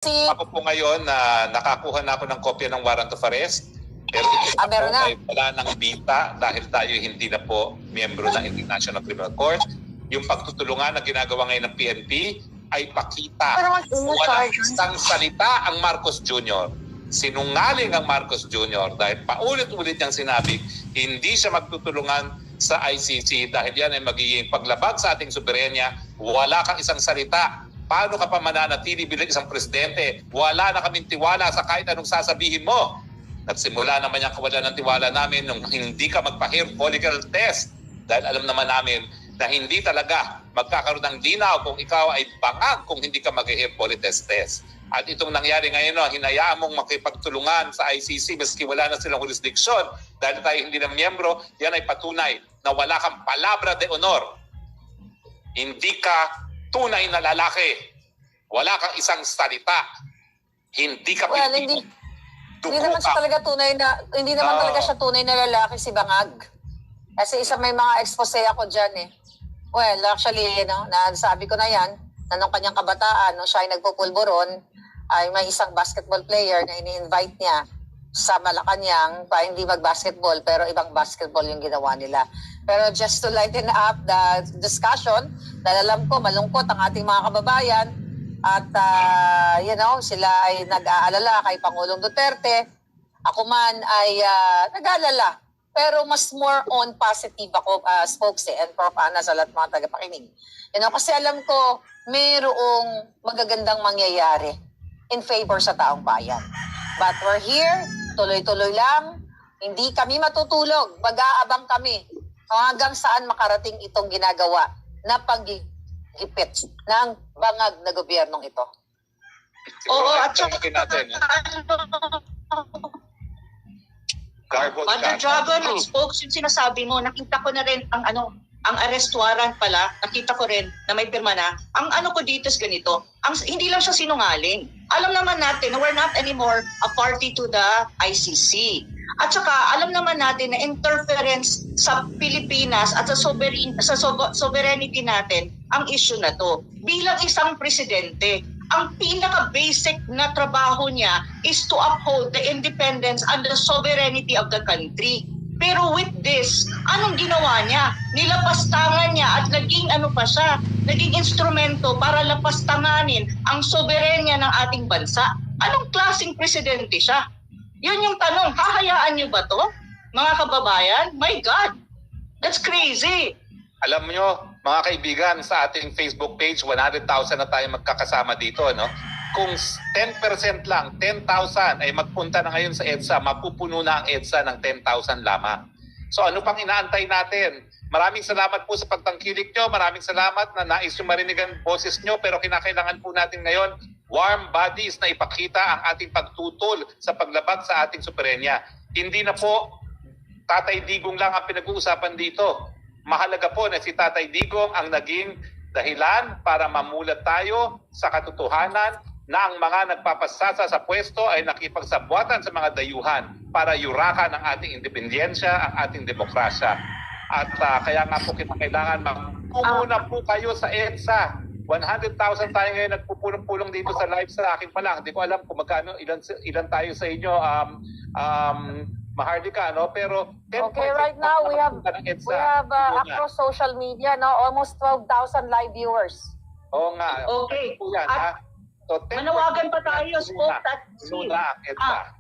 Ako po ngayon na nakakuha na ako ng kopya ng warrant of arrest. Pero meron na. ay wala ng bita dahil tayo hindi na po miyembro ng International Criminal Court. Yung pagtutulungan na ginagawa ngayon ng PNP ay pakita. Wala isang salita ang Marcos Jr. Sinungaling ang Marcos Jr. dahil paulit-ulit niyang sinabi, hindi siya magtutulungan sa ICC dahil yan ay magiging paglabag sa ating soberenya. Wala kang isang salita. Paano ka pa mananatili bilang isang presidente? Wala na kaming tiwala sa kahit anong sasabihin mo. Nagsimula naman yung kawalan ng tiwala namin nung hindi ka magpa-hair follicle test. Dahil alam naman namin na hindi talaga magkakaroon ng linaw kung ikaw ay bangag kung hindi ka mag-hair follicle test. At itong nangyari ngayon, hinayaan mong makipagtulungan sa ICC maski wala na silang jurisdiction dahil tayo hindi na miyembro, yan ay patunay na wala kang palabra de honor. Hindi ka tunay na lalaki. Wala kang isang salita. Hindi ka hindi naman siya talaga tunay na talaga siya tunay na lalaki si Bangag. Kasi may mga expose ako diyan eh. Well, actually, nasabi ko na yan, na nung kanyang kabataan, nung siya ay nagpupulburon, ay may isang basketball player na ini-invite niya sa Malacanang pa hindi mag-basketball pero ibang basketball yung ginawa nila. Pero just to lighten up the discussion, dahil alam ko malungkot ang ating mga kababayan at sila ay nag-aalala kay Pangulong Duterte. Ako man ay nag-aalala. Pero mas more on positive ako, spokes and Prof. Ana sa lahat mga tagapakinig. Kasi alam ko mayroong magagandang mangyayari in favor sa taong bayan. But we're here, tuloy-tuloy lang. Hindi kami matutulog. Mag-aabang kami hanggang saan makarating itong ginagawa na paghihipit ng bangag na gobyernong ito. Oo, at saka natin. Mother Dragon, spokes yung sinasabi mo, nakita ko na rin ang arrest warrant pala, nakita ko rin na may pirma na. Ang ko dito is ganito, hindi lang siya sinungaling. Alam naman natin na we're not anymore a party to the ICC. At saka alam naman natin na interference sa Pilipinas at sa sovereignty natin ang issue na to. Bilang isang presidente, ang pinaka-basic na trabaho niya is to uphold the independence and the sovereignty of the country. Pero with this, anong ginawa niya? Nilapastangan niya at naging instrumento para lapastanganin ang soberenya ng ating bansa. Anong klaseng presidente siya? Yun yung tanong, hahayaan niyo ba to? Mga kababayan, my God, that's crazy. Alam nyo, mga kaibigan, sa ating Facebook page, 100,000 na tayo magkakasama dito. Kung 10% lang, 10,000 ay magpunta na ngayon sa EDSA, mapupuno na ang EDSA ng 10,000 lamang. So ano pang inaantay natin? Maraming salamat po sa pagtangkilik nyo. Maraming salamat na nais nyo marinig ang boses nyo. Pero kinakailangan po natin ngayon warm bodies na ipakita ang ating pagtutol sa paglabag sa ating soberenya. Hindi na po Tatay Digong lang ang pinag-uusapan dito. Mahalaga po na si Tatay Digong ang naging dahilan para mamulat tayo sa katotohanan na ang mga nagpapasasa sa pwesto ay nakipagsabwatan sa mga dayuhan para yurakan ang ating independensya, ang ating demokrasya. At kaya nga po kinakailangan magpumuna po kayo sa EDSA. 100,000 tayo ngayon nagpupulong-pulong dito sa live sa akin pa lang. Hindi ko alam kung magkano, ilan tayo sa inyo, Mahardika, pero 10 okay, right now we have across social media, almost 12,000 live viewers. Oo nga. Okay. Po yan, at so, manawagan pa tayo, spoke at EDSA.